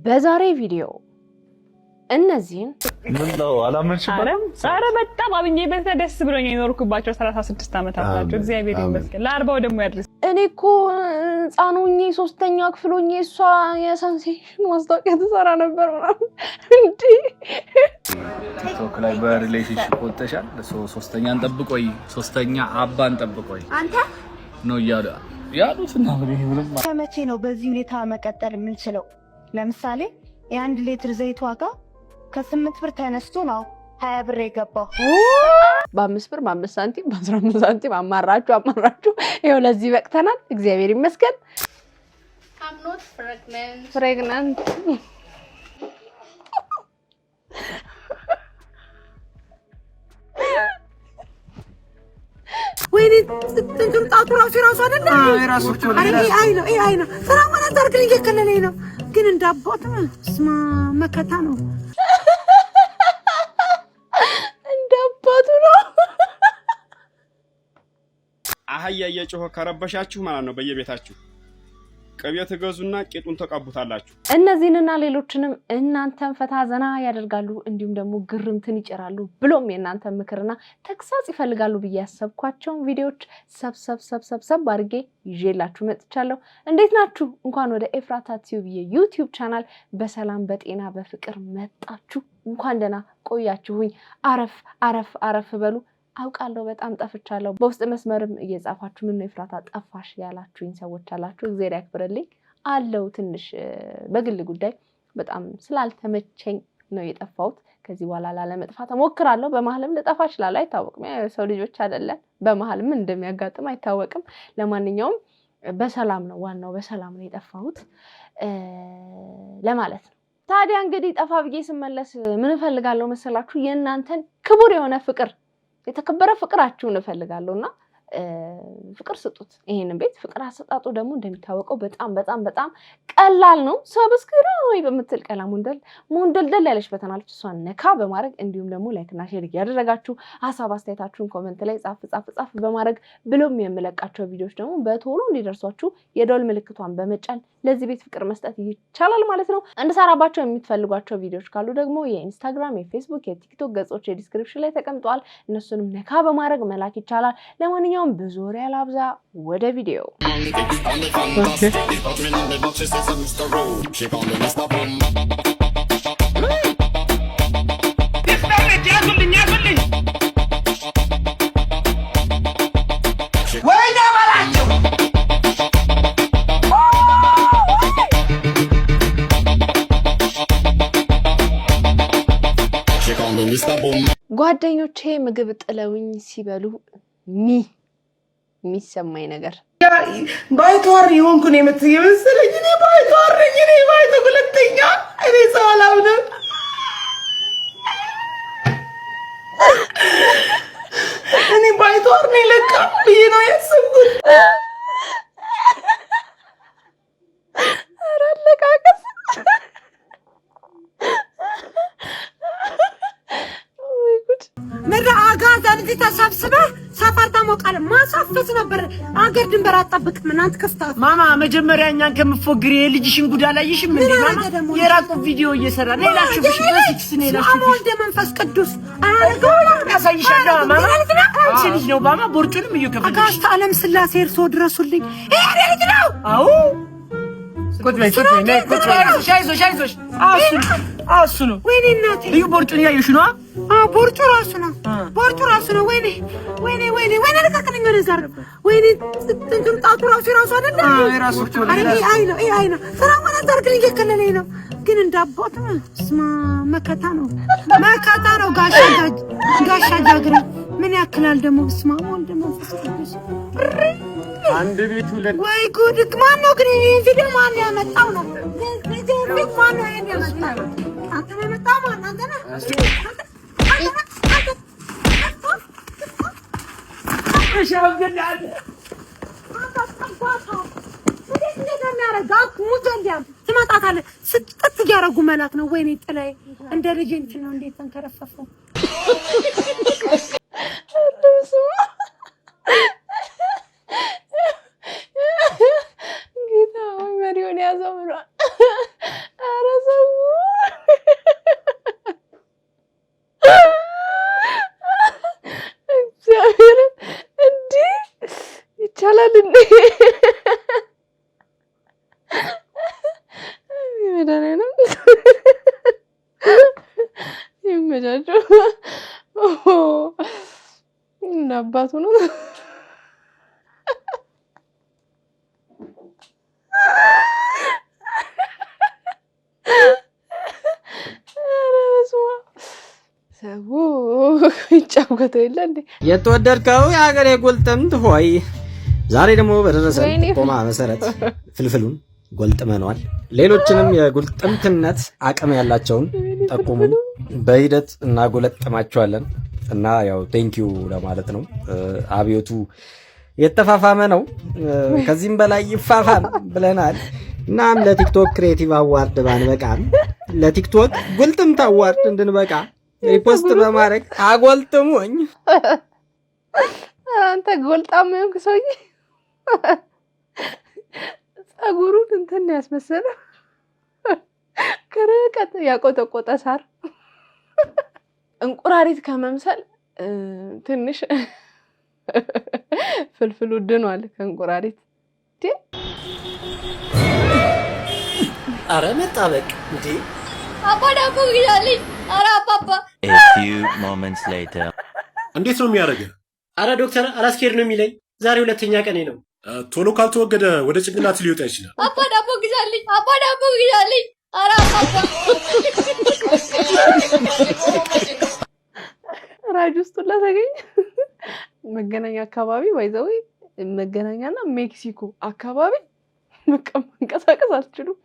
በዛሬ ቪዲዮ እነዚህን ምን ነው አላመንሽም? ኧረ በጣም አብኜበት ደስ ብሎኝ የኖርኩባቸው 36 ዓመታት ናቸው። እግዚአብሔር ይመስገን ለ40 ደግሞ ያድርስ። እኔ እኮ ህፃኑኝ 3ኛ ክፍሎኝ እሷ የሳንሴሽን ማስታወቂያ ትሰራ ነበር ማለት እንዴ ቲክቶክ ላይ በሪሌሽንሺፕ ወጥተሻል። ሶስተኛን ጠብቆይ ሶስተኛ አባን ጠብቆይ አንተ ነው ያሉትና ምንም ከመቼ ነው በዚህ ሁኔታ መቀጠል የምንችለው? ለምሳሌ የ1 ሊትር ዘይት ዋጋ ከ8 ብር ተነስቶ ነው 20 ብር የገባው። በ5 ብር በ5 ሳንቲም በ15 ሳንቲም አማራችሁ ይሄው ለዚህ በቅተናል። እግዚአብሔር ይመስገን። I'm not pregnant. ወይኔ እንትን ጣቱ ራሱ አይደለ? ራሱ አይ ነው ስራ ማለት አርግልኝ እየከለለኝ ነው። ግን እንዳባቱ ስማ መከታ ነው እንዳባቱ ነው። አህያ እየጮኸ ከረበሻችሁ ማለት ነው በየቤታችሁ ቅቤ ትገዙና ቂጡን ተቀቡታላችሁ። እነዚህንና ሌሎችንም እናንተን ፈታ ዘና ያደርጋሉ እንዲሁም ደግሞ ግርምትን ይጭራሉ ብሎም የእናንተን ምክርና ተግሳጽ ይፈልጋሉ ብዬ ያሰብኳቸውን ቪዲዮዎች ሰብሰብ አድርጌ ይዤላችሁ መጥቻለሁ። እንዴት ናችሁ? እንኳን ወደ ኤፍራታ ቲዩብ የዩቲዩብ ቻናል በሰላም በጤና በፍቅር መጣችሁ። እንኳን ደህና ቆያችሁኝ። አረፍ በሉ። አውቃለሁ በጣም ጠፍቻለሁ። በውስጥ መስመርም እየጻፋችሁ ምን ነው ኤፍራታ ጠፋሽ ያላችሁኝ ሰዎች አላችሁ። እግዚአብሔር ያክብርልኝ አለው። ትንሽ በግል ጉዳይ በጣም ስላልተመቸኝ ነው የጠፋሁት። ከዚህ በኋላ ላለመጥፋት እሞክራለሁ። በመሀልም ልጠፋ እችላለሁ፣ አይታወቅም። ሰው ልጆች አይደለን፣ በመሀል ምን እንደሚያጋጥም አይታወቅም። ለማንኛውም በሰላም ነው፣ ዋናው በሰላም ነው የጠፋሁት ለማለት ነው። ታዲያ እንግዲህ ጠፋ ብዬ ስመለስ ምን እፈልጋለሁ መሰላችሁ? የእናንተን ክቡር የሆነ ፍቅር የተከበረ ፍቅራችሁን እፈልጋለሁና ፍቅር ስጡት። ይሄንን ቤት ፍቅር አሰጣጡ ደግሞ እንደሚታወቀው በጣም ቀላል ነው። ሰብስክራይብ በምትል ቀላም ሙንደልደል ያለች በተናለች እሷን ነካ በማድረግ እንዲሁም ደግሞ ላይክና ሼር ያደረጋችሁ ሐሳብ አስተያየታችሁን ኮሜንት ላይ ጻፍ በማድረግ ብሎም የምለቃቸው ቪዲዮዎች ደግሞ በቶሎ እንዲደርሷችሁ የደወል ምልክቷን በመጫን ለዚህ ቤት ፍቅር መስጠት ይቻላል ማለት ነው። እንድሰራባቸው የምትፈልጓቸው ቪዲዮዎች ካሉ ደግሞ የኢንስታግራም፣ የፌስቡክ፣ የቲክቶክ ገጾች የዲስክሪፕሽን ላይ ተቀምጠዋል። እነሱንም ነካ በማድረግ መላክ ይቻላል። ለማንኛውም ብዙ ወሬ አላብዛ፣ ወደ ቪዲዮ ጓደኞቼ ምግብ ጥለውኝ ሲበሉ የሚሰማኝ ነገር ባይቷር ይሆንኩ ነው የምትመስለኝ። እኔ ባይቷር ነኝ። እኔ ባይቷ ሁለተኛ እኔ ሰው አላምንም። እኔ ባይቷር ነኝ ለካ ብዬ ነው ያሰብኩት። ኧረ አለቃቀስ ወይ ጉድ! ምድረ አጋዛን እዚህ ተሰብስበህ ሰፈር ተሞቃለ ማሳፈስ ነበር። አገር ድንበር አጣብቅም እናንተ ከፍታት ማማ መጀመሪያ እኛን ከምትፎግሪ የልጅሽን ጉዳ ላይ ይሽም እንዴ ማማ የራቁ ቪዲዮ እየሰራ ነው ላሽፍሽ በሲክስ ነው ላሽፍሽ ወልደ መንፈስ ቅዱስ ያሳይሻል ማማ አንቺ ልጅ ነው ማማ ቦርጩንም እየከፈለሽ አጋስታ ዓለም ስላሴ እርሶ ድረሱልኝ። ይሄ ልጅ ነው። አዎ ቁጭ በይ አይዞሽ እሱ ነው። ወይኔ እናቴ እዩ ቦርጩን ያየሽ ነው። ቦርጩ ራሱ ነው። ወይኔ ለካከለኝ ወደ ዛር ወይኔ እንትን ጣቱ ራሱ አይደለ? ራሱ አይ ነው ስራ ማለት አርግልኝ እየከለለኝ ነው። ግን እንዳባቱ ስማ መከታ ነው ጋሻ ጃግሬ ምን ያክላል ደግሞ ስማ ወልደ መንፈስ ቅዱስ አንድ ቤት ሁለት ወይ ጉድ! ማን ነው ግን ይሄን ቪዲዮ ማን ያመጣው ነው? ማን ነው ይሄን ያመጣው? አንተ ነው የመጣው? ማን አንተ ነህ? ሻውገላል ትመጣታለህ ስጥት እያደረጉ መላክ ነው። ወይኔ ጥላይ እንደ ልጅ እንትን ነው እንዴት ተንከረፈፈው ጌታ ወይ መሪውን ያዘው ብሏል። ኧረ ሰው አመቻቸው እና አባቱ ነው ይጫወተው የለ እንዴ የተወደድከው የሀገሬ ጉልጥምት ሆይ ዛሬ ደግሞ በደረሰን ቆማ መሰረት ፍልፍሉን ጎልጥመናል። ሌሎችንም የጉልጥምትነት አቅም ያላቸውን ጠቁሙን፣ በሂደት እናጎለጥማቸዋለን እና ያው ቴንኪዩ ለማለት ነው። አብዮቱ የተፋፋመ ነው፣ ከዚህም በላይ ይፋፋም ብለናል። እናም ለቲክቶክ ክሬቲቭ አዋርድ ባንበቃም ለቲክቶክ ጉልጥምት አዋርድ እንድንበቃ ሪፖስት በማድረግ አጎልጥሙኝ። አንተ ጎልጣም የሆንክ ሰውዬ ጸጉሩን እንትን ያስመሰለው ከርቀት ያቆጠቆጠ ሳር እንቁራሪት ከመምሰል ትንሽ ፍልፍሉ ድኗል ከእንቁራሪት። አረ መጣበቅ እንዴ አባዳቦ ይላልኝ። አረ አባባ A few moments later እንዴት ነው የሚያደርገው? አረ ዶክተር አላስኬድ ነው የሚለኝ። ዛሬ ሁለተኛ ቀኔ ነው። ቶሎ ካልተወገደ ወደ ጭንቅላት ሊወጣ ይችላል። አባዳቦ ይላልኝ። አባዳቦ ይላልኝ። አረ አባባ ራጅ ውስጥ ለተገኘ መገናኛ አካባቢ ወይዘው መገናኛና ሜክሲኮ አካባቢ መንቀሳቀስ አልችሉም።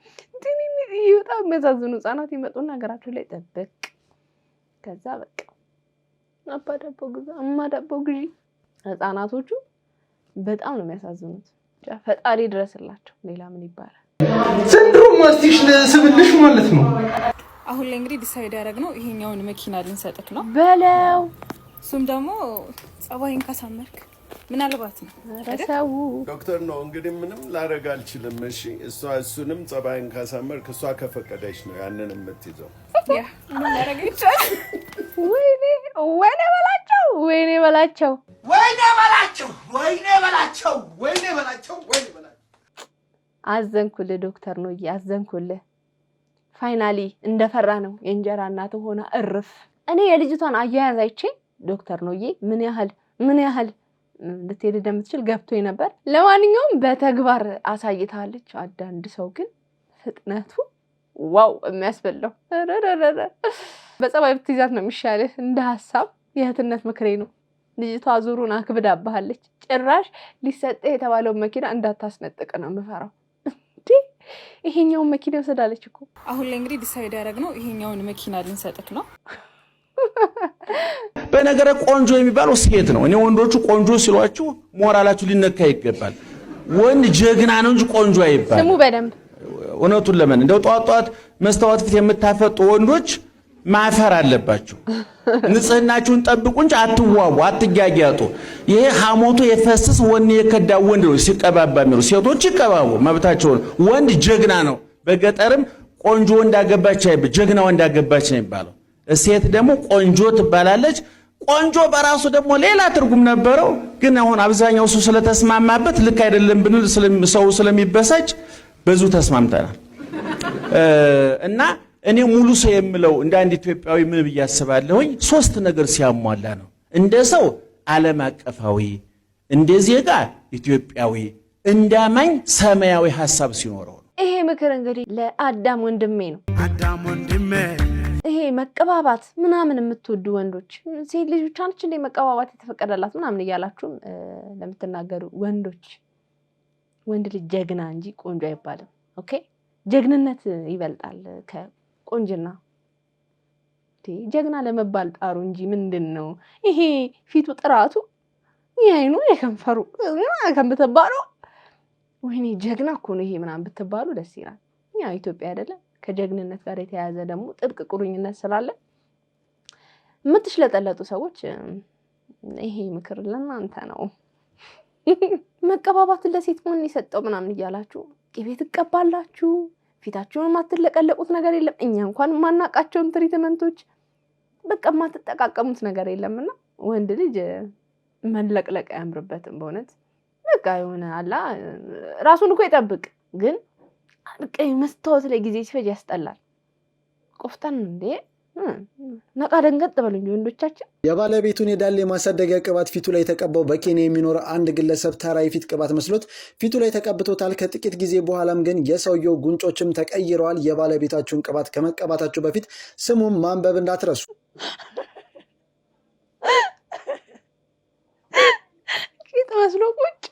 በጣም የሚያሳዝኑ ህጻናት ይመጡና ሀገራቸው ላይ ጠበቅ ከዛ በቃ አባዳቦ ግዛ አማዳቦ ግዢ። ህጻናቶቹ በጣም ነው የሚያሳዝኑት። ፈጣሪ ድረስላቸው። ሌላ ምን ይባላል? ዘንድሮ ማስቲሽ ለስብልሽ ማለት ነው። አሁን ላይ እንግዲህ ዲሳይድ ያደረግነው ይሄኛውን መኪና ልንሰጥክ ነው በለው። እሱም ደግሞ ጸባይን ካሳመርክ ምናልባት ነው ረሰው ዶክተር ነው እንግዲህ ምንም ላደርግ አልችልም። እሺ እሱንም ጸባይን ካሳመርክ እሷ ከፈቀደች ነው ያንን የምትይዘው። ያ ምን ላደርግ ይችላል? ወይኔ በላቸው ወይኔ በላቸው ወይኔ በላቸው ወይኔ በላቸው ወይኔ በላቸው ወይኔ በላቸው። አዘንኩልህ ዶክተር ነው ያዘንኩልህ። ፋይናሊ እንደፈራ ነው የእንጀራ እናት ሆና እርፍ። እኔ የልጅቷን አያያዝ አይቼ ዶክተር ነው ምን ያህል ልትሄድ እንደምትችል ገብቶኝ ነበር። ለማንኛውም በተግባር አሳይታለች። አንዳንድ ሰው ግን ፍጥነቱ ዋው የሚያስበላው። በጸባይ ብትይዛት ነው የሚሻልህ። እንደ ሀሳብ የእህትነት ምክሬ ነው። ልጅቷ ዙሩን አክብዳባሃለች። ጭራሽ ሊሰጥህ የተባለውን መኪና እንዳታስነጥቅ ነው የምፈራው። ይሄኛውን መኪና ወሰዳለች እኮ። አሁን ላይ እንግዲህ ዲሳይድ ያደረግነው ይሄኛውን መኪና ልንሰጥክ ነው። በነገረ ቆንጆ የሚባለው ሴት ነው። እኔ ወንዶቹ ቆንጆ ሲሏችሁ ሞራላችሁ ሊነካ ይገባል። ወንድ ጀግና ነው እንጂ ቆንጆ አይባል። ስሙ በደንብ እውነቱን ለምን እንደው ጧት መስታወት ፊት የምታፈጡ ወንዶች ማፈር አለባችሁ። ንጽህናችሁን ጠብቁ እንጂ አትዋቡ፣ አትጋጋጡ። ይሄ ሐሞቱ የፈሰስ ወኔ የከዳ ወንድ ነው ሲቀባባ የሚሉ። ሴቶች ይቀባቡ መብታቸው ነው። ወንድ ጀግና ነው። በገጠርም ቆንጆ ወንድ አገባች አይባል፣ ጀግና ወንድ አገባች ነው የሚባለው። ሴት ደግሞ ቆንጆ ትባላለች። ቆንጆ በራሱ ደግሞ ሌላ ትርጉም ነበረው፣ ግን አሁን አብዛኛው ሰው ስለተስማማበት ልክ አይደለም ብንል ሰው ስለሚበሳጭ ብዙ ተስማምተናል። እና እኔ ሙሉ ሰው የምለው እንደ አንድ ኢትዮጵያዊ ምን ብዬ አስባለሁኝ፣ ሶስት ነገር ሲያሟላ ነው። እንደ ሰው ዓለም አቀፋዊ፣ እንደ ዜጋ ኢትዮጵያዊ፣ እንዳማኝ ሰማያዊ ሐሳብ ሲኖረው ነው። ይሄ ምክር እንግዲህ ለአዳም ወንድሜ ነው። አዳም ወንድሜ ይሄ መቀባባት ምናምን የምትወዱ ወንዶች ሴት ልጅ ብቻ ነች እንደ መቀባባት የተፈቀደላት ምናምን እያላችሁም ለምትናገሩ ወንዶች ወንድ ልጅ ጀግና እንጂ ቆንጆ አይባልም። ኦኬ ጀግንነት ይበልጣል ከቆንጅና። ጀግና ለመባል ጣሩ እንጂ ምንድነው ይሄ ፊቱ ጥራቱ ይሄኑ የከንፈሩ ከምትባሉ ወይኔ ጀግና እኮ ነው ይሄ ምናምን ብትባሉ ደስ ይላል። እኛ ኢትዮጵያ አይደለም ከጀግንነት ጋር የተያያዘ ደግሞ ጥብቅ ቁርኝነት ስላለ የምትሽለጠለጡ ሰዎች ይሄ ምክር ለእናንተ ነው። መቀባባት ለሴት ማን የሰጠው ምናምን እያላችሁ ቅቤ ትቀባላችሁ፣ ፊታችሁን ማትለቀለቁት ነገር የለም። እኛ እንኳን ማናቃቸውን ትሪትመንቶች በቃ ማትጠቃቀሙት ነገር የለምና ወንድ ልጅ መለቅለቅ አያምርበትም በእውነት። በቃ የሆነ አላ ራሱን እኮ ይጠብቅ፣ ግን መስታወት ላይ ጊዜ ሲፈጅ ያስጠላል። ቆፍጠን እንዴ ነቃ ደንገጥ በሉኝ ወንዶቻችን። የባለቤቱን የዳሌ ማሳደጊያ ቅባት ፊቱ ላይ ተቀባው በኬንያ የሚኖር አንድ ግለሰብ ተራ የፊት ቅባት መስሎት ፊቱ ላይ ተቀብቶታል። ከጥቂት ጊዜ በኋላም ግን የሰውየው ጉንጮችም ተቀይረዋል። የባለቤታችሁን ቅባት ከመቀባታችሁ በፊት ስሙን ማንበብ እንዳትረሱ። ቂጥ መስሎ ቁጭ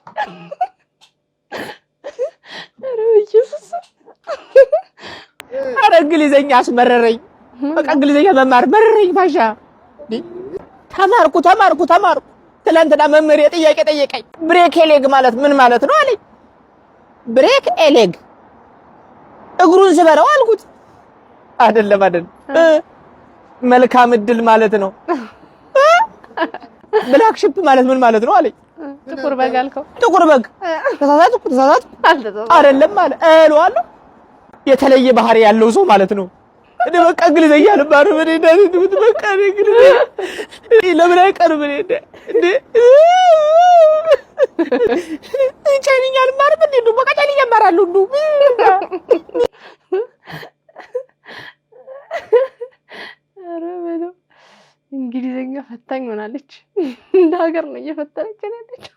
ኢየሱስ አረ እንግሊዘኛ አስመረረኝ። በቃ እንግሊዘኛ መማር መረረኝ። ፋሻ ተማርኩ ትላንትና መምህር ጥያቄ ጠየቀኝ። ብሬክ ኤሌግ ማለት ምን ማለት ነው አለኝ። ብሬክ ኤሌግ እግሩን ስበረው አልኩት። አይደለም መልካም እድል ማለት ነው። ብላክ ሺፕ ማለት ምን ማለት ነው አለኝ። ጥቁር በግ አልከው። ጥቁር በግ ተሳሳትኩ አይደለም ማለት እለዋለሁ። የተለየ ባህሪ ያለው ሰው ማለት ነው። እኔ በቃ እንግሊዘኛ ልማር ምን እንደዚህ በቃ እንግሊዘኛ ለምን አይቀርም እንዴ ቻይንኛ ልማር ምን እንደው በቃ ቻይንኛ እማራለሁ እንዱ ኧረ በለው እንግሊዘኛ ፈታኝ ሆናለች። እንደ ሀገር ነው እየፈተነች ያለችው።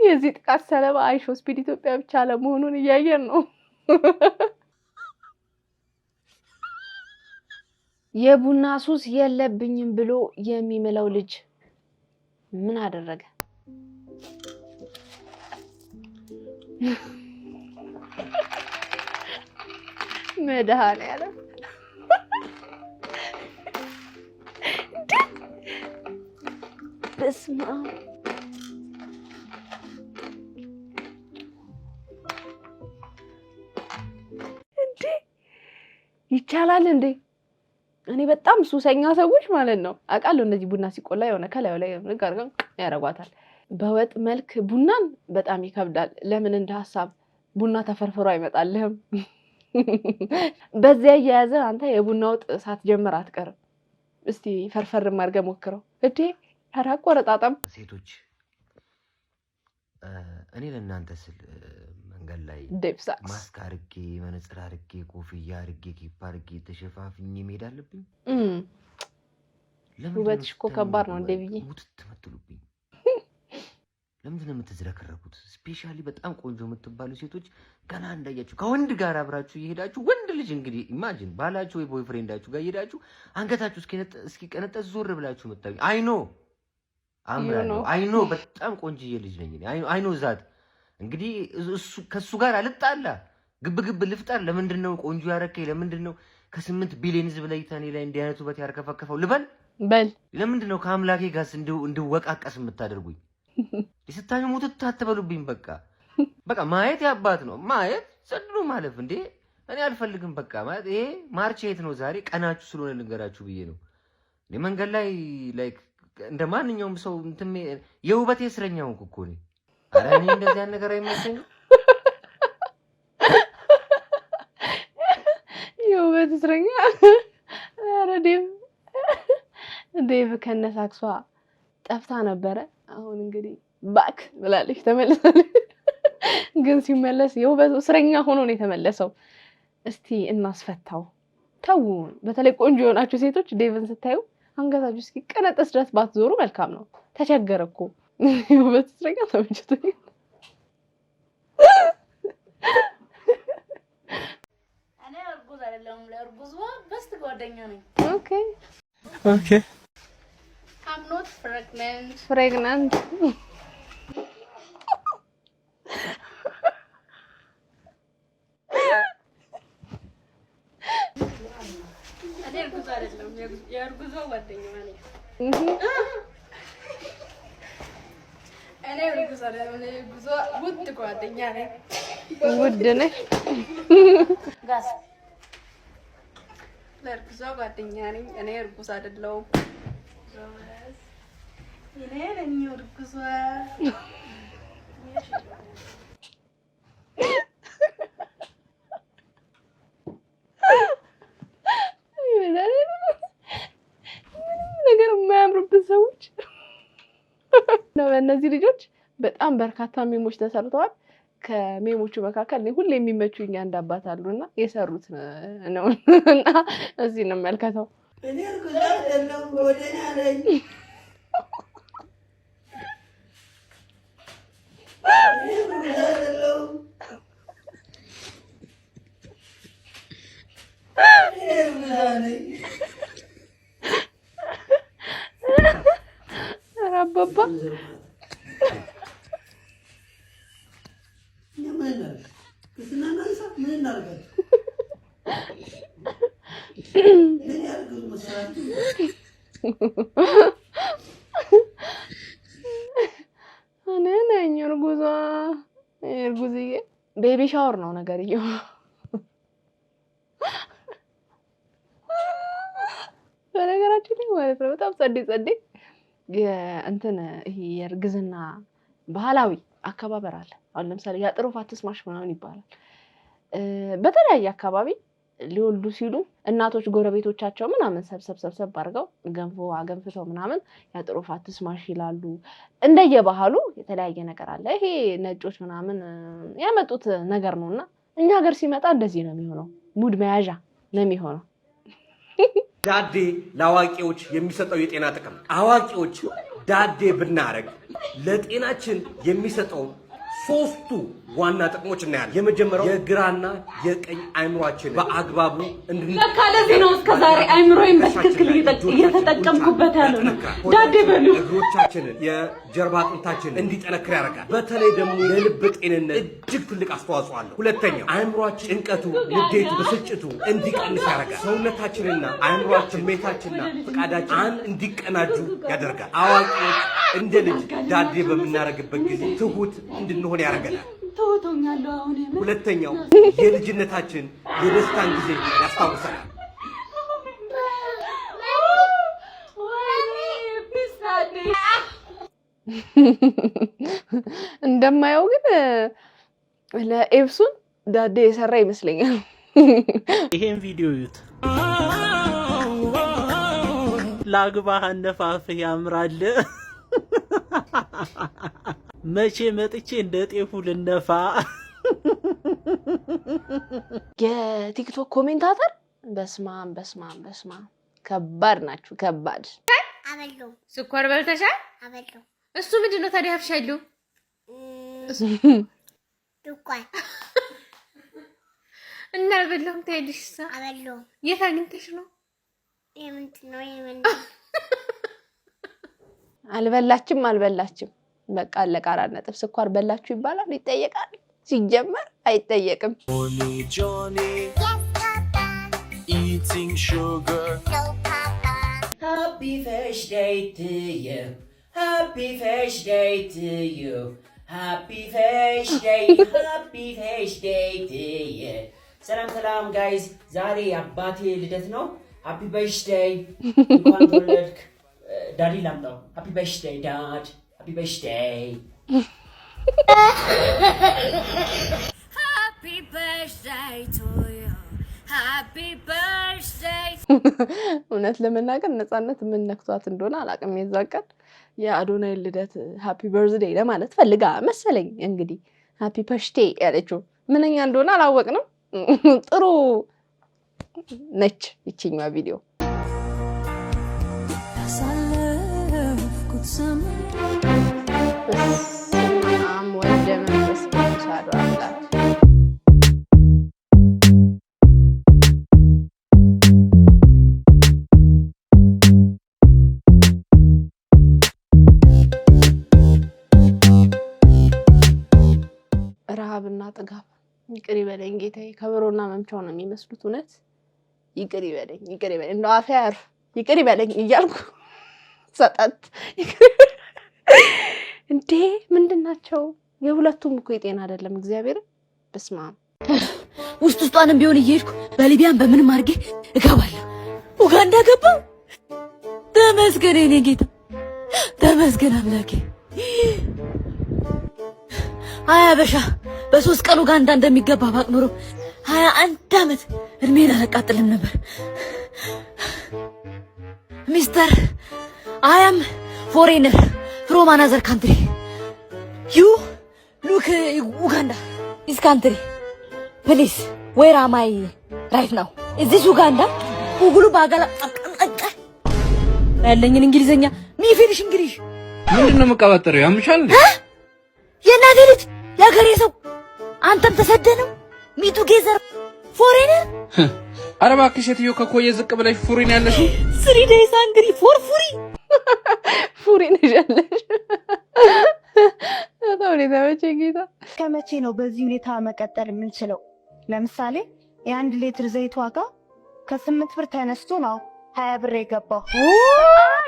የዚህ ጥቃት ሰለባ አይሾ ስፒድ ኢትዮጵያ ብቻ ለመሆኑን እያየን ነው። የቡና ሱስ የለብኝም ብሎ የሚምለው ልጅ ምን አደረገ? መድኃኒዓለም በስመ አብ እንዴ ይቻላል እንዴ? እኔ በጣም ሱሰኛ ሰዎች ማለት ነው አውቃለሁ። እንደዚህ ቡና ሲቆላ የሆነ ከላዩ ላይ ጋርጋን ያረጋታል። በወጥ መልክ ቡናን በጣም ይከብዳል። ለምን እንደ ሐሳብ ቡና ተፈርፍሮ አይመጣልህም። በዚያ እየያዘ አንተ የቡና ወጥ ሳትጀምር አትቀርም። እስቲ ፈርፈርም አድርገህ ሞክረው እዴ ኧረ አቆረጣጠም። ሴቶች እኔ ለእናንተ ስል መንገድ ላይ ማስክ አድርጌ መነጽር አድርጌ ኮፍያ አድርጌ ኪፕ አድርጌ ተሸፋፍኜ መሄድ አለብኝ? ውበትሽ እኮ ከባድ ነው እንዴ ብዬ ውጥት መጥሉብኝ። ለምንድን ነው የምትዝረከረኩት? ስፔሻሊ በጣም ቆንጆ የምትባሉ ሴቶች ገና እንዳያችሁ ከወንድ ጋር አብራችሁ እየሄዳችሁ ወንድ ልጅ እንግዲህ ኢማጂን ባላችሁ ወይ ቦይፍሬንዳችሁ ጋር እየሄዳችሁ አንገታችሁ እስኪቀነጠስ ዞር ብላችሁ የምታዩኝ አይኖ አምራለሁ አይኖ በጣም ቆንጆዬ ልጅ ነኝ አይኖ ዛት እንግዲህ እሱ ከሱ ጋር አልጣላ ግብግብ ልፍጠር። ለምንድን ነው ቆንጆ ያረከኝ? ለምንድን ነው ከ8 ቢሊዮን ህዝብ ላይ ታኔ ላይ እንዲህ አይነት ውበት ያርከፈከፈው ልበል? ለምንድን ነው ከአምላኬ ጋር እንድወቃቀስ የምታደርጉኝ? ይስታኙ ሙትት አትበሉብኝ። በቃ ማየት ያባት ነው ማየት ሰድሮ ማለፍ እንዴ እኔ አልፈልግም። በቃ ማለት ይሄ ማርቼት ነው ዛሬ ቀናችሁ ስለሆነ ልንገራችሁ ብዬ ነው። እኔ መንገድ ላይ ላይክ እንደ ማንኛውም ሰው እንትን የውበት እስረኛው እኮ ነኝ። ኧረ እኔ እንደዚህ አይነት ነገር አይመስለኝም። የውበት እስረኛ ኧረ ዴቭ ከነሳክሷ ጠፍታ ነበረ። አሁን እንግዲህ ባክ ብላለች ተመለሰች። ግን ሲመለስ የውበት እስረኛ ሆኖ ነው የተመለሰው። እስቲ እናስፈታው። ተው በተለይ ቆንጆ የሆናችሁ ሴቶች ዴቭን ስታዩ አንገታችሁ እስኪ ቀነጠስ ድረስ ባትዞሩ መልካም ነው። ተቸገረ እኮ የውበት እስረኛ ተመችቶኝ። እኔ እርጉዝ አይደለሁም፣ ለእርጉዟ በስት ጓደኛ ነኝ። ኦኬ I'm not pregnant. እኔ እርጉዝ አይደለሁም፣ የእርጉዟ ጓደኛ ነኝ። እኔ እርጉዝ አይደለሁም፣ የእርጉዟ ውድ ጓደኛ ነኝ። ውድ ነሽ? ጋስ ለእርጉዟ ጓደኛ ነኝ። እኔ እርጉዝ አይደለሁም። እኔ ነኝ እርጉዟ። ነገር የማያምርብን ሰዎች ነው። እነዚህ ልጆች በጣም በርካታ ሚሞች ተሰርተዋል። ከሜሞቹ መካከል እኔ ሁሌ የሚመቹኝ አንድ አባት አሉና የሰሩት ነው እና እዚህ እንመልከተው። እኔ እርጉዝ አይደለም ጎደኛ ነኝ። እኔ እርጉዝ አይደለም። እኔ እርጉዝ ነኝ። ኧረ አባባ እኔ ነኝ እርጉዟ። እርጉዝዬ ቤቢ ሻወር ነው ነገርየው። በነገራችን ላይ ማለት ነው በጣም ጸዴ የእንትን ይሄ የእርግዝና ባህላዊ አከባበር አለ። አሁን ለምሳሌ ያጥሩ ፋትስማሽ ምናምን ይባላል። በተለያየ አካባቢ ሊወልዱ ሲሉ እናቶች ጎረቤቶቻቸው ምናምን ሰብሰብ አድርገው ገንፎ አገንፍተው ምናምን ያጥሩ ፋትስማሽ ይላሉ። እንደየባህሉ የተለያየ ነገር አለ። ይሄ ነጮች ምናምን ያመጡት ነገር ነውና እኛ ሀገር ሲመጣ እንደዚህ ነው የሚሆነው። ሙድ መያዣ ነው የሚሆነው። ዳዴ ለአዋቂዎች የሚሰጠው የጤና ጥቅም አዋቂዎች ዳዴ ብናረግ ለጤናችን የሚሰጠው ሶስቱ ዋና ጥቅሞች እናያለን። የመጀመሪያው የግራና የቀኝ አይምሮአችን በአግባቡ በቃ ለዚህ ነው እስከዛሬ አይምሮዬን በትክክል እየተጠቀምኩበት ያለው ነው። ዳዴ በሉ እግሮቻችንን የጀርባ አጥንታችንን እንዲጠነክር ያደርጋል። በተለይ ደግሞ ለልብ ጤንነት እጅግ ትልቅ አስተዋጽኦ አለው። ሁለተኛው አይምሮአችን ጭንቀቱ፣ ንዴቱ፣ ብስጭቱ እንዲቀንስ ያደርጋል። ሰውነታችንና አይምሮአችን ስሜታችንና ፈቃዳችን እንዲቀናጁ ያደርጋል። አዋቂዎች እንደ ልጅ ዳዴ በምናረግበት ጊዜ ትሁት እንድንሆን ያደርገናል። ተወቶኛለሁ አሁን። ሁለተኛው የልጅነታችን የደስታን ጊዜ ያስታውሰናል። እንደማየው ግን ለኤብሱን ዳዴ የሰራ ይመስለኛል። ይሄን ቪዲዮ እዩት። ላግባህ አነፋፍህ ያምራል። መቼ መጥቼ እንደ ጤፉ ልነፋ። የቲክቶክ ኮሜንታተር በስማም ከባድ ናችሁ። ከባድ አበለው ስኳር በልተሻል? አበለው እሱ ምንድነው ታዲያ? አፍሻሉ ዱቋይ እና አበለውም ታይልሽ ሳ አበለው የት አግኝተሽ ነው? የምንድነው አልበላችም በቃ አለቀ። 4 ነጥብ። ስኳር በላችሁ ይባላል? ይጠየቃል? ሲጀመር አይጠየቅም። Eating sugar. Happy birthday to you. Happy birthday to you. Happy birthday. Happy birthday to you. ሰላም ጋይስ፣ ዛሬ አባቴ ልደት ነው። ሃፒ በርዝዴይ። እንኳን ተወለድክ ዳዲ። ላምጣው። ሃፒ በርዝዴይ ዳድ። ሃፒ በርዝዴይ። Happy birthday to you. Happy birthday. እውነት ለመናገር ነፃነት ምን ነክቷት እንደሆነ አላውቅም። የዛቀን የአዶናይ ልደት ሃፒ በርዝዴይ ለማለት ፈልጋ መሰለኝ እንግዲህ ሃፒ በርዝዴይ ያለችው ምንኛ እንደሆነ አላወቅንም። ጥሩ ነች ይችኛዋ ቪዲዮ። በስመአብ ወወልድ ወመንፈስ ቅዱስ አሐዱ አምላክ። ረሃብና ጥጋብ ይቅር ይበለኝ ጌታዬ። ከበሮና መምቻው ነው የሚመስሉት። እውነት ይቅር ይበለኝ እንደው አፌ ያርፍ ይቅር ይበለኝ እያልኩ ሰጣት። እንዴ ምንድናቸው? የሁለቱም እኮ የጤና አይደለም። እግዚአብሔር በስማም ውስጧንም ቢሆን እየሄድኩ በሊቢያን በምንም አድርጌ እገባለሁ። ኡጋንዳ ገባሁ። ተመስገን የኔ ጌታ፣ ተመስገን አምላኬ። አያበሻ በ3 ቀን ኡጋንዳ እንደሚገባ ባቅ ኖሮ 21 ዓመት እድሜን አላቃጥልም ነበር። ሚስተር I am foreigner from another country. You look Uganda. this country. Please, where am I right now? Is this Uganda? Google bagala ያለኝን እንግሊዘኛ ሚፊኒሽ እንግሊሽ ምንድነው መቀባጠሪው? ያምሻል እንዴ? የናቴ ልጅ ያገሬ ሰው አንተም ተሰደነው ሚቱ ጌዘር ፎሬነር ኧረ እባክሽ ሴትዮ ከኮየ ዝቅ ብለሽ ፉሪን ያለሽ 3 days hungry for ፉሪ ፉሪን ያለሽ ታውሪታዎች ጌታ ከመቼ ነው በዚህ ሁኔታ መቀጠል የምንችለው? ለምሳሌ የአንድ ሊትር ዘይት ዋጋ ከ8 ብር ተነስቶ ነው 20 ብር የገባው።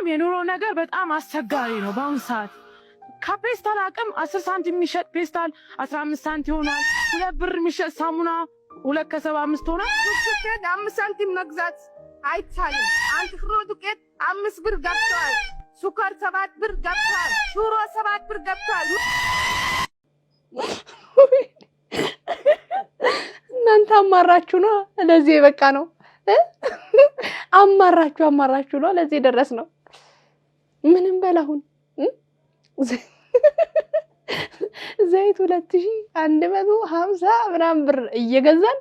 የኑሮ ነገር በጣም አስቸጋሪ ነው በአሁኑ ሰዓት። ከፔስታል አቅም 10 ሳንቲም የሚሸጥ ፔስታል 15 ሳንቲም ሆኗል። 2 ብር የሚሸጥ ሳሙና 2.75 ሆኗል። ዱቄት 5 ሳንቲም መግዛት አይቻልም። አንድ ፍሮ ዱቄት 5 ብር ገብቷል። ሱካር 7 ብር ገብቷል። ሹሮ 7 ብር ገብቷል። እናንተ አማራችሁ ነው ለዚህ የበቃ ነው። አማራችሁ ነው ለዚህ ደረስ ነው። ምንም በላሁን ዘይት 2150 ምናምን ብር እየገዛን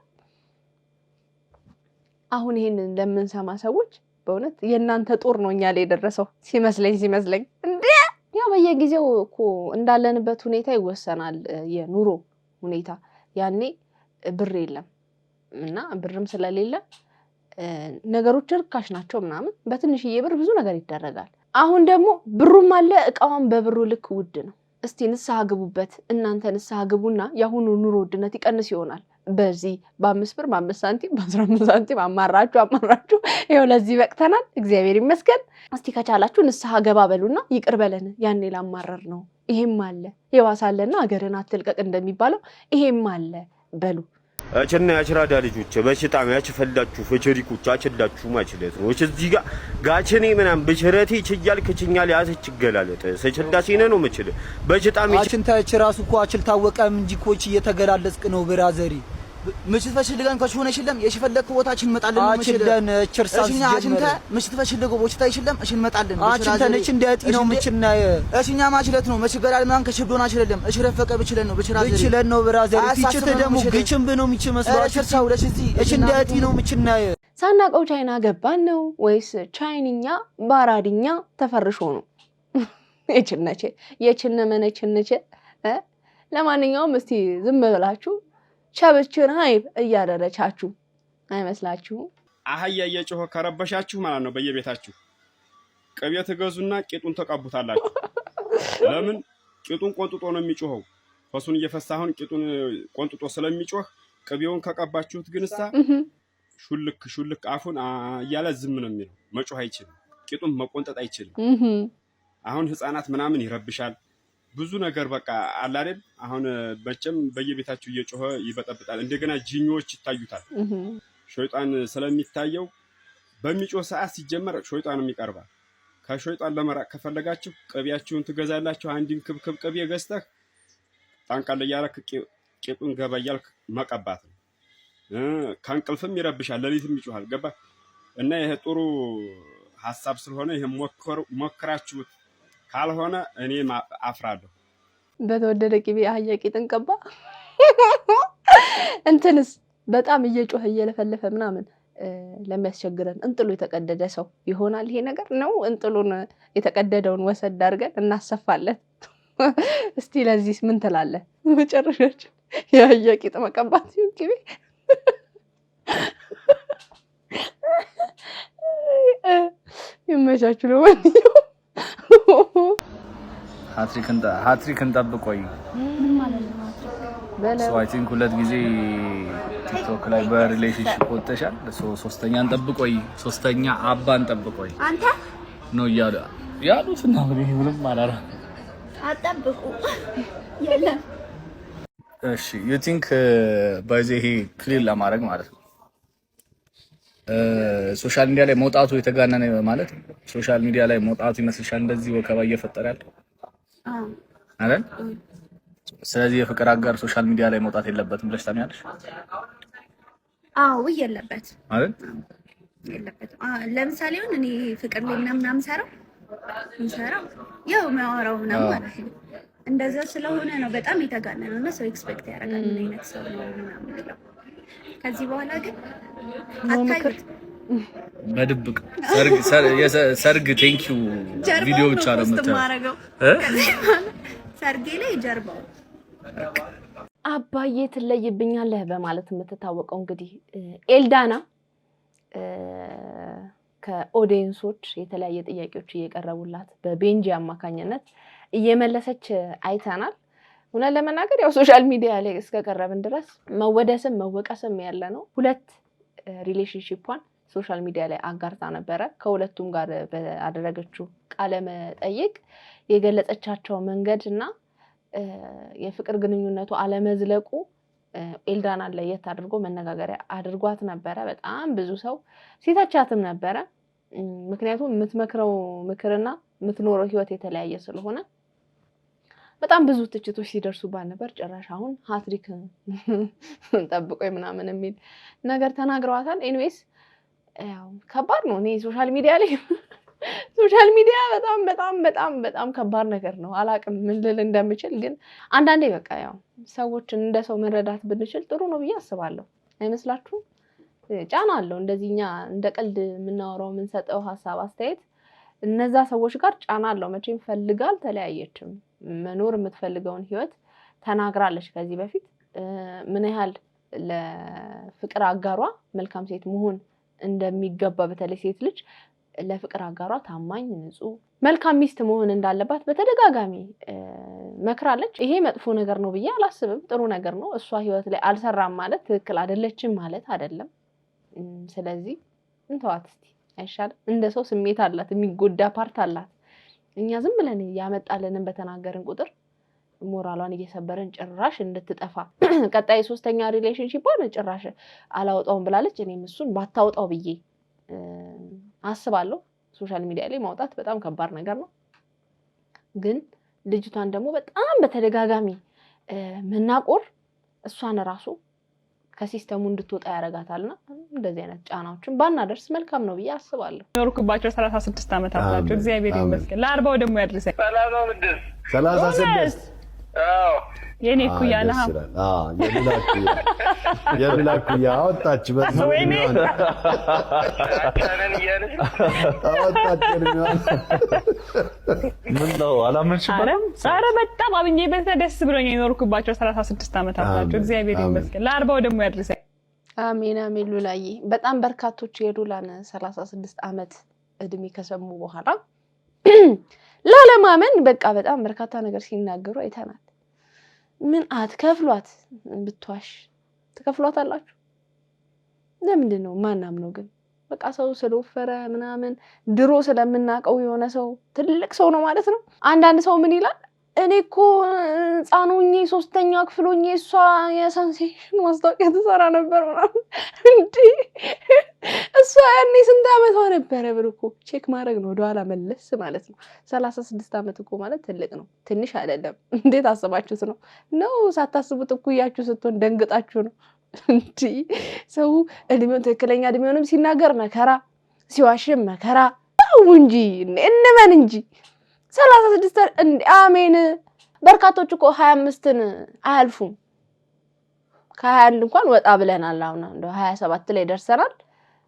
አሁን ይሄንን ለምንሰማ ሰዎች በእውነት የእናንተ ጦር ነው እኛ ላይ የደረሰው ሲመስለኝ እንዴ። ያው በየጊዜው እኮ እንዳለንበት ሁኔታ ይወሰናል የኑሮ ሁኔታ። ያኔ ብር የለም እና ብርም ስለሌለ ነገሮች ርካሽ ናቸው ምናምን በትንሽዬ ብር ብዙ ነገር ይደረጋል። አሁን ደግሞ ብሩም አለ እቃዋም በብሩ ልክ ውድ ነው። እስቲ ንስሐ ግቡበት እናንተ ንስሐ ግቡና ያሁኑ ኑሮ ውድነት ይቀንስ ይሆናል። በዚህ በ5 ብር በ5 ሳንቲም በ15 ሳንቲም አማራችሁ ይኸው ለዚህ በቅተናል። እግዚአብሔር ይመስገን። እስቲ ከቻላችሁ ንስሐ ገባ በሉና ይቅር በለን ያኔ ላማረር ነው። ይሄም አለ የዋሳለና ሀገርን አትልቀቅ እንደሚባለው ይሄም አለ በሉ። አቸና ያችራዳ ልጆች በሽታም ያችፈላችሁ ፈቸሪኩቻ አችላችሁ ማችለት ነው። እዚህ ጋር ጋቸኔ ምናም በቸረቴ ይችላል ከችኛል ያሰች ይገላለጥ ሰችዳሲነ ነው መችል በሽታም አችንታች ራሱ እኮ አችል ታወቀም እንጂ ኮች እየተገላለጽክ ነው ብራዘሪ። ምሽት ፈሽልጋን ኮች ሆነ ይችላል የሽፈለክ ቦታችን መጣለን ነው መችል አችለን ቸርሳስ ጀመረ አችንታ ምሽት ፈሽልጎ ቦችታ ይችላል እሽን መጣለን አችንታ ነች እንደጢ ነው ምችና እሽኛ ማችለት ነው መችገራል ማን ከሽዶና አይደለም እሽረፈቀ ብችለን ነው ብችለን ነው ብራዘሪ ፊችት ደግሞ ግጭም ነው ምች መስሏችሁ ቸርሳው ለዚህ እሽ እንደጢ ነው ምችና ሳናቀው ቻይና ገባን ነው ወይስ ቻይንኛ ባራዲኛ ተፈርሾ ነው? የችነመነችነች ለማንኛውም እስቲ ዝም ብላችሁ ቸብችን ሃይብ እያደረቻችሁ አይመስላችሁም? አህያ እየጮኸ ከረበሻችሁ ማለት ነው በየቤታችሁ ቅቤ ትገዙና ቂጡን ተቀቡታላችሁ። ለምን ቂጡን ቆንጥጦ ነው የሚጮኸው። ፈሱን እየፈሳሁን ቂጡን ቆንጥጦ ስለሚጮህ ቅቤውን ከቀባችሁት ግንሳ ሹልክ አፉን እያለ ዝም ነው የሚለው። መጮህ አይችልም። ቂጡን መቆንጠጥ አይችልም። አሁን ህፃናት ምናምን ይረብሻል። ብዙ ነገር በቃ አለ አይደል? አሁን በጨም በየቤታችሁ እየጮኸ ይበጠብጣል። እንደገና ጂኒዎች ይታዩታል። ሸይጣን ስለሚታየው በሚጮህ ሰዓት ሲጀመር ሸይጣንም ይቀርባል። ከሸይጣን ለመራቅ ከፈለጋችሁ ቅቤያችሁን ትገዛላችሁ። አንድን ክብክብ ቅቤ ገዝተህ ጣንቃል ያረክ ቂጡን ገባ እያልክ መቀባት ነው። ከእንቅልፍም ይረብሻል፣ ሌሊትም ይጮሃል። ገባ እና ይሄ ጥሩ ሐሳብ ስለሆነ ይሄ ሞክራችሁት ካልሆነ እኔ አፍራለሁ። በተወደደ ቅቤ አህያ ቂጥን ቀባ እንትንስ በጣም እየጮኸ እየለፈለፈ ምናምን ለሚያስቸግረን እንጥሉ የተቀደደ ሰው ይሆናል ይሄ ነገር ነው። እንጥሉን የተቀደደውን ወሰድ አድርገን እናሰፋለን። እስቲ ለዚህስ ምን ትላለህ? መጨረሻችን የአህያ ቂጥ መቀባት ሲሆን ቅቤ ይመቻችሁ ነው ወንድዮ ሃትሪክ እንጠብቆይ ምን ማለት ነው? ሶ አይ ቲንክ 2 ጊዜ ቲክቶክ ላይ በሪሌሽንሺፕ ወጥተሻል። ሶስተኛ እንጠብቆይ፣ ሶስተኛ አባ እንጠብቆይ አንተ ነው ያሉት እና ምንም አላራ አጠብቁ የለም። እሺ ዩ ቲንክ በዚህ ክሊር ለማድረግ ማለት ነው ሶሻል ሚዲያ ላይ መውጣቱ የተጋነነ ማለት ሶሻል ሚዲያ ላይ መውጣቱ ይመስልሻል እንደዚህ ወከባ እየፈጠረ ያለው አይደል? ስለዚህ የፍቅር አጋር ሶሻል ሚዲያ ላይ መውጣት የለበትም ብለሽ ታምኛለሽ? አዎ የለበት አይደል? የለበት። ለምሳሌ እኔ ፍቅር ላይ ምናምን ሰራው ያው ማወራው ምናምን ማለት ነው እንደዛ ስለሆነ ነው በጣም የተጋነነው እና ሰው ኤክስፔክት ያደርጋል ምን አይነት ሰው ነው ምናምን ብለው። ከዚህ በኋላ ግን አታዩት በድብቅ ሰርግ ቴንኪው ቪዲዮ ብቻ ነው የምታየው። ሰርጌ ላይ ጀርባው አባዬ ትለይብኛለህ በማለት የምትታወቀው እንግዲህ ኤልዳና ከኦዲየንሶች የተለያየ ጥያቄዎች እየቀረቡላት በቤንጂ አማካኝነት እየመለሰች አይተናል። እውነት ለመናገር ያው ሶሻል ሚዲያ ላይ እስከቀረብን ድረስ መወደስም መወቀስም ያለ ነው። ሁለት ሪሌሽንሺፑን ሶሻል ሚዲያ ላይ አጋርታ ነበረ። ከሁለቱም ጋር በአደረገችው ቃለ መጠይቅ የገለጸቻቸው መንገድ እና የፍቅር ግንኙነቱ አለመዝለቁ ኤልዳናን ለየት አድርጎ መነጋገሪያ አድርጓት ነበረ። በጣም ብዙ ሰው ሲተቻትም ነበረ። ምክንያቱም የምትመክረው ምክርና የምትኖረው ህይወት የተለያየ ስለሆነ በጣም ብዙ ትችቶች ሲደርሱባት ነበር። ጭራሽ አሁን ሃትሪክ ጠብቆ ምናምን የሚል ነገር ተናግረዋታል። ኤኒዌይስ ያው ከባድ ነው። እኔ ሶሻል ሚዲያ በጣም ከባድ ነገር ነው። አላቅም ምን ልል እንደምችል፣ ግን አንዳንዴ በቃ ያው ሰዎችን እንደ ሰው መረዳት ብንችል ጥሩ ነው ብዬ አስባለሁ። አይመስላችሁም? ጫና አለው እንደዚህኛ እንደ ቀልድ የምናወራው የምንሰጠው ሀሳብ አስተያየት እነዛ ሰዎች ጋር ጫና አለው። መቼም ፈልጋ አልተለያየችም። መኖር የምትፈልገውን ህይወት ተናግራለች ከዚህ በፊት ምን ያህል ለፍቅር አጋሯ መልካም ሴት መሆን እንደሚገባ፣ በተለይ ሴት ልጅ ለፍቅር አጋሯ ታማኝ፣ ንጹህ፣ መልካም ሚስት መሆን እንዳለባት በተደጋጋሚ መክራለች። ይሄ መጥፎ ነገር ነው ብዬ አላስብም። ጥሩ ነገር ነው። እሷ ህይወት ላይ አልሰራም ማለት ትክክል አይደለችም ማለት አይደለም። ስለዚህ እንተዋት እስቲ አይሻልም? እንደ ሰው ስሜት አላት፣ የሚጎዳ ፓርት አላት። እኛ ዝም ብለን ያመጣልንን በተናገርን ቁጥር ሞራሏን እየሰበረን ጭራሽ እንድትጠፋ ቀጣይ ሶስተኛ ሪሌሽንሺፕን ጭራሽ አላውጣውም ብላለች። እኔም እሱን ባታውጣው ብዬ አስባለሁ። ሶሻል ሚዲያ ላይ ማውጣት በጣም ከባድ ነገር ነው። ግን ልጅቷን ደግሞ በጣም በተደጋጋሚ መናቆር እሷን ራሱ ከሲስተሙ እንድትወጣ ያደርጋታልና እንደዚህ አይነት ጫናዎችን ባናደርስ መልካም ነው ብዬ አስባለሁ። ኖርኩባቸው 36 ዓመት አላቸው። እግዚአብሔር ይመስገን። ለ40 ደግሞ ያድርሰኝ። 36 አዎ የኔ ኩያ ነህ። አዎ የብላ ኩያ አወጣች። ወይኔ ምን ነው አላመንሽም? ኧረ በጣም አብኜበት ደስ ብሎኝ የኖርኩባቸው 36 ዓመት አላቸው። እግዚአብሔር ይመስገን። ለ40 ደግሞ ያድርሰኝ። አሜን አሜን። ሉላዬ በጣም በርካቶች የሉላን 36 ዓመት እድሜ ከሰሙ በኋላ ላለማመን በቃ በጣም በርካታ ነገር ሲናገሩ አይተናል። ምን አትከፍሏት ብትዋሽ ትከፍሏት አላችሁ? ለምንድን ነው ማናምነው? ግን በቃ ሰው ስለወፈረ ምናምን ድሮ ስለምናቀው የሆነ ሰው ትልቅ ሰው ነው ማለት ነው። አንዳንድ ሰው ምን ይላል? እኔ እኮ ህፃን ሆኜ 3ኛ ክፍል ሆኜ እሷ የሳንሴሽን ማስታወቂያ ትሰራ ነበር ምናምን። እንዴ እሷ ያኔ ስንት ዓመቷ ነበረ ብሎ እኮ ቼክ ማድረግ ነው፣ ወደኋላ መለስ ማለት ነው። 36 ዓመት እኮ ማለት ትልቅ ነው፣ ትንሽ አይደለም። እንዴት አስባችሁት ነው? ሳታስቡት እኩያችሁ ስትሆን ደንግጣችሁ ነው። እንዴ ሰው እድሜውን ትክክለኛ እድሜውንም ሲናገር መከራ፣ ሲዋሽም መከራ እንጂ እንመን እንጂ 36 እንዴ አሜን። በርካቶች እኮ 25ን አያልፉም። ከ21 እንኳን ወጣ ብለናል። አሁን እንደው 27 ላይ ደርሰናል፣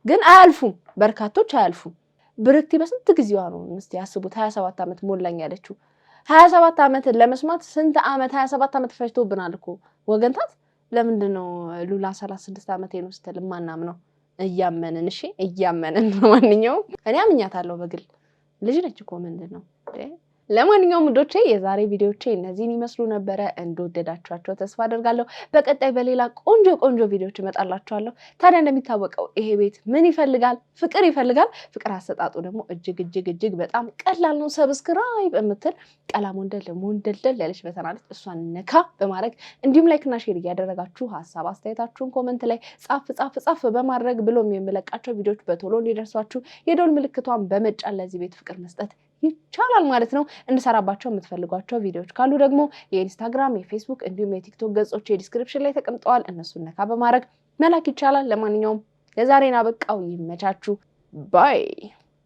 ግን አያልፉም። በርካቶች አያልፉም። ብርክቲ በስንት ጊዜዋ ነው እስቲ ያስቡት 27 ዓመት ሞላኝ ያለችው። 27 ዓመትን ለመስማት ስንት ዓመት 27 ዓመት ፈጅቶብናል እኮ ወገንታት። ለምንድን ነው ሉላ 36 ዓመት ነው ስትል ማናምነው? እያመንን እሺ እያመንን ማንኛውም እኔ አምኛታለሁ በግል ልጅ ነች እኮ ምንድነው? ለማንኛውም ውዶቼ የዛሬ ቪዲዮቼ እነዚህን ይመስሉ ነበረ። እንደወደዳችኋቸው ተስፋ አደርጋለሁ። በቀጣይ በሌላ ቆንጆ ቪዲዮች እመጣላችኋለሁ። ታዲያ እንደሚታወቀው ይሄ ቤት ምን ይፈልጋል? ፍቅር ይፈልጋል። ፍቅር አሰጣጡ ደግሞ እጅግ በጣም ቀላል ነው። ሰብስክራይብ የምትል ቀላ ሞንደልደል ያለች በተናለች እሷን ነካ በማድረግ እንዲሁም ላይክና ሼር እያደረጋችሁ ሀሳብ አስተያየታችሁን ኮሜንት ላይ ጻፍ በማድረግ ብሎም የምለቃቸው ቪዲዮች በቶሎ እንዲደርሷችሁ የደወል ምልክቷን በመጫን ለዚህ ቤት ፍቅር መስጠት ይቻላል ማለት ነው። እንሰራባቸው የምትፈልጓቸው ቪዲዮዎች ካሉ ደግሞ የኢንስታግራም፣ የፌስቡክ እንዲሁም የቲክቶክ ገጾች ዲስክሪፕሽን ላይ ተቀምጠዋል። እነሱን ነካ በማድረግ መላክ ይቻላል። ለማንኛውም ለዛሬና በቃው ይመቻችሁ። ባይ